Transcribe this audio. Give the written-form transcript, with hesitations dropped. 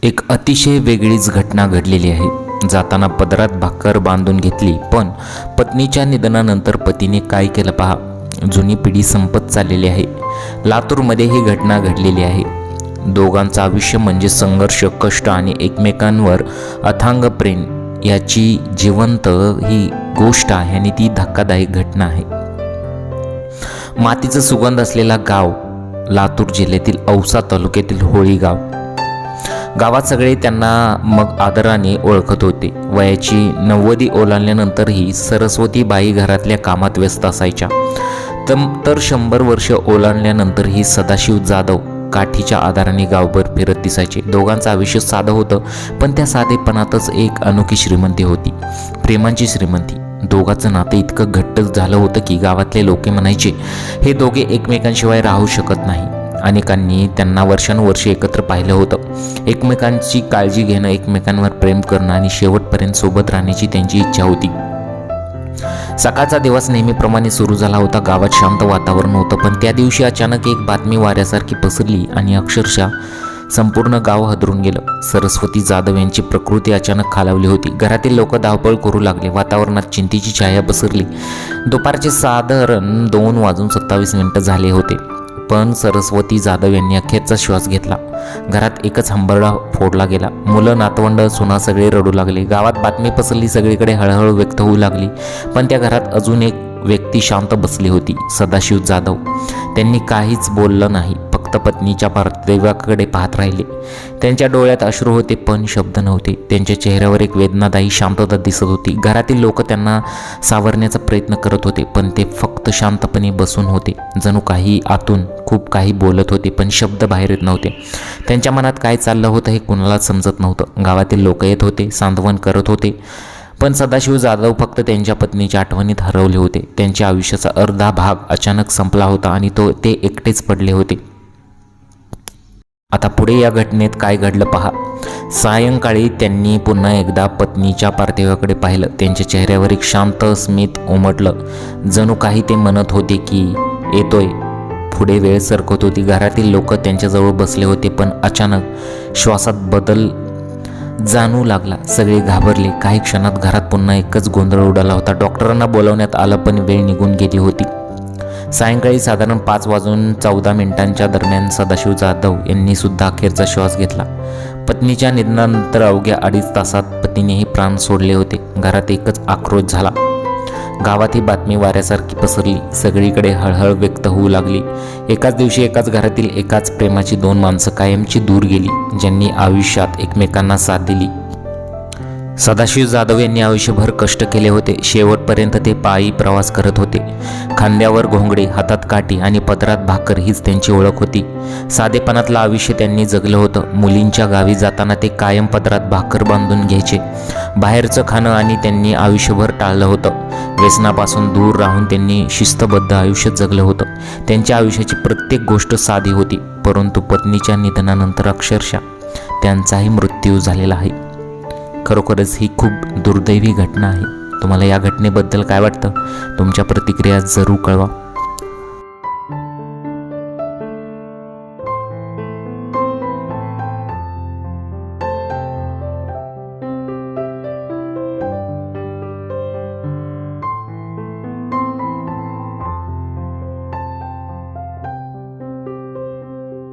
एक अतिशय वेगळीच घटना घडलेली आहे. जाताना पदरात भाकर बांधून घेतली, पण पत्नीच्या निधनानंतर पतीने काय केलं पहा. जुनी पिढी संपत चाललेली आहे. लातूरमध्ये ही घटना घडलेली आहे. दोघांचं आयुष्य म्हणजे संघर्ष, कष्ट आणि एकमेकांवर अथांग प्रेम याची जिवंत ही गोष्ट आहे आणि ती धक्कादायक घटना आहे. मातीचा सुगंध असलेला गाव, लातूर जिल्ह्यातील औसा तालुक्यातील होळी गाव. गावात सगळे त्यांना मग आदराने ओळखत होते. वयाची 90 ओलांडल्यानंतरही सरस्वतीबाई घरातल्या कामात व्यस्त असायच्या. तर 100 वर्ष ओलांडल्यानंतरही सदाशिव जाधव काठीच्या आधाराने गावभर फिरत दिसायचे. दोघांचं आयुष्य साधं होतं, पण त्या साधेपणातच एक अनोखी श्रीमंती होती, प्रेमाची श्रीमंती. दोघांचं नातं इतकं घट्ट झालं होतं की गावातले लोक म्हणायचे, हे दोघे एकमेकांशिवाय राहू शकत नाही. अनेकांनी त्यांना वर्षानुवर्षे एकत्र पाहिलं होतं. एकमेकांची काळजी घेणं, एकमेकांवर प्रेम करणं आणि शेवटपर्यंत सोबत राहण्याची त्यांची इच्छा होती. सकाळचा दिवस नेहमीप्रमाणे सुरू झाला होता. गावात शांत वातावरण होतं, पण त्या दिवशी अचानक एक बातमी वाऱ्यासारखी पसरली आणि अक्षरशः संपूर्ण गाव हादरून गेलं. सरस्वती जाधव यांची प्रकृती अचानक खालावली होती. घरातील लोक धावपळ करू लागले. वातावरणात चिंतेची छाया पसरली. दुपारचे साधारण 2:27 झाले होते, पण सरस्वती जाधव यांनी अखेरचा श्वास घेतला. घरात एकच हंबरडा फोडला गेला. मुलं, नातवंड, सुना सगळे रडू लागले. गावात बातमी पसरली. सगळीकडे हळहळ व्यक्त होऊ लागली. पण त्या घरात अजून एक व्यक्ती शांत बसली होती, सदाशिव जाधव. त्यांनी काहीच बोललं नाही, फक्त पत्नीच्या पार्थिवाकडे पाहत राहिले. त्यांच्या डोळ्यात अश्रू होते, पण शब्द नव्हते. त्यांच्या चेहऱ्यावर एक वेदनादायी शांतता दिसत होती. घरातील लोक त्यांना सावरण्याचा प्रयत्न करत होते, पण ते फक्त शांतपणे बसून होते. जणू काही आतून खूप काही बोलत होते, पण शब्द बाहेर येत नव्हते. त्यांच्या मनात काय चाललं होतं हे कुणालाच समजत नव्हतं. गावातील लोक येत होते, सांत्वन करत होते, पण सदाशिव जाधव फक्त त्यांच्या पत्नीच्या आठवणीत हरवले होते. त्यांच्या आयुष्याचा अर्धा भाग अचानक संपला होता आणि ते एकटेच पडले होते. आता पुढे या घटनेत काय घडलं पहा. सायंकाळी त्यांनी पुन्हा एकदा पत्नीच्या पार्थिवाकडे पाहिलं. त्यांच्या चेहऱ्यावर एक शांत स्मित उमटलं. जणू काही ते म्हणत होते की येतोय. पुढे वेळ सरकत होती. घरातील लोक त्यांच्याजवळ बसले होते, पण अचानक श्वासात बदल जाणू लागला. सगळे घाबरले. काही क्षणात घरात पुन्हा एकच गोंधळ उडाला होता. डॉक्टरांना बोलावण्यात आलं, पण वेळ निघून गेली होती. सायंकाळी साधारण 5:14 दरम्यान सदाशिव जाधव यांनी सुद्धा अखेरचा श्वास घेतला. पत्नीच्या निधनानंतर अवघ्या 2.5 तासात पतीनेही प्राण सोडले होते. घरात एकच आक्रोश झाला. गावात ही बातमी वाऱ्यासारखी पसरली. सगळीकडे हळहळ व्यक्त होऊ लागली. एकाच दिवशी एकाच घरातील एकाच प्रेमाची 2 माणसं कायमची दूर गेली, ज्यांनी आयुष्यात एकमेकांना साथ दिली. सदाशिव जाधव यांनी आयुष्यभर कष्ट केले होते. शेवटपर्यंत ते पायी प्रवास करत होते. खांद्यावर घोंगडे, हातात काठी आणि पदरात भाकर हीच त्यांची ओळख होती. साधेपणातलं आयुष्य त्यांनी जगलं होतं. मुलींच्या गावी जाताना ते कायम पदरात भाकर बांधून घ्यायचे. बाहेरचं खाणं आणि त्यांनी आयुष्यभर टाळलं होतं. व्यसनापासून दूर राहून त्यांनी शिस्तबद्ध आयुष्य जगलं होतं. त्यांच्या आयुष्याची प्रत्येक गोष्ट साधी होती, परंतु पत्नीच्या निधनानंतर अक्षरशः त्यांचाही मृत्यू झालेला आहे. खरोखरच ही खूप दुर्दैवी घटना आहे. तुम्हाला या घटनेबद्दल काय वाटतं? तुमच्या प्रतिक्रिया जरूर कळवा.